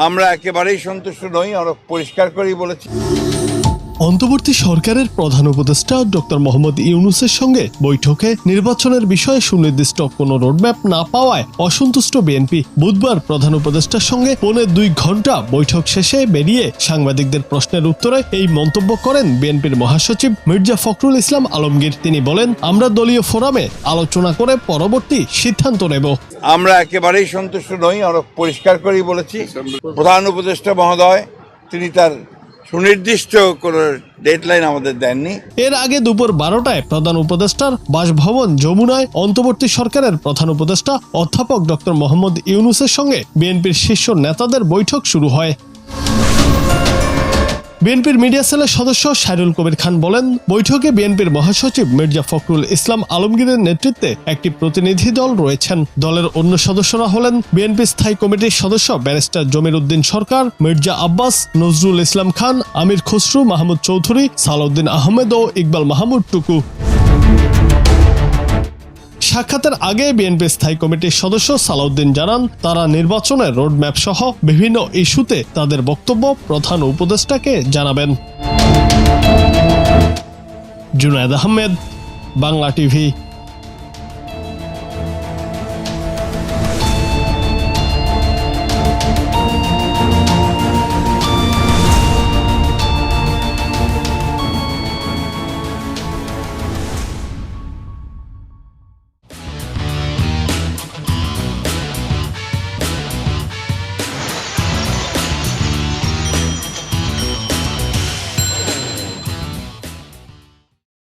আমরা একেবারেই সন্তুষ্ট নই, আমরা পরিষ্কার করেই বলেছি। অন্তর্বর্তী সরকারের প্রধান উপদেষ্টা ডক্টর মোহাম্মদ ইউনূসের সঙ্গে বৈঠকে নির্বাচনের বিষয়ে সুনির্দিষ্ট কোনো রোডম্যাপ না পাওয়ায় অসন্তুষ্ট বিএনপি। বুধবার প্রধান উপদেষ্টার সঙ্গে 2.25 ঘন্টা বৈঠক শেষে বেরিয়ে সাংবাদিকদের প্রশ্নের উত্তরে এই মন্তব্য করেন বিএনপির মহাসচিব মির্জা ফখরুল ইসলাম আলমগীর। তিনি বলেন, আমরা দলীয় ফোরামে আলোচনা করে পরবর্তী সিদ্ধান্ত নেব। আমরা একেবারেই সন্তুষ্ট নই, আমরা পরিষ্কার করেই বলেছি। প্রধান উপদেষ্টা মহোদয় তিনি তার সুনির্দিষ্ট কোনো ডেডলাইন আমাদের দেননি। এর আগে দুপুর 12টায় প্রধান উপদেষ্টার বাসভবন যমুনায় অন্তর্বর্তী সরকারের প্রধান উপদেষ্টা অধ্যাপক ডক্টর মোহাম্মদ ইউনূসের সঙ্গে বিএনপির শীর্ষ নেতাদের বৈঠক শুরু হয়। বিএনপির মিডিয়া সেলের সদস্য সাইরুল কবির খান বলেন, বৈঠকে বিএনপির মহাসচিব মির্জা ফখরুল ইসলাম আলমগীরের নেতৃত্বে একটি প্রতিনিধি দল রয়েছেন। দলের অন্য সদস্যরা হলেন বিএনপি স্থায়ী কমিটির সদস্য ব্যারিস্টার জমির উদ্দিন সরকার, মির্জা আব্বাস, নজরুল ইসলাম খান, আমির খসরু মাহমুদ চৌধুরী, সালাউদ্দিন আহমেদ ও ইকবাল মাহমুদ টুকু। সাক্ষাতের আগে বিএনপি স্থায়ী কমিটির সদস্য সালাউদ্দিন জানান, তারা নির্বাচনের রোডম্যাপ সহ বিভিন্ন ইস্যুতে তাদের বক্তব্য প্রধান উপদেষ্টাকে জানাবেন। জুনায়েদ আহমেদ, বাংলা টিভি।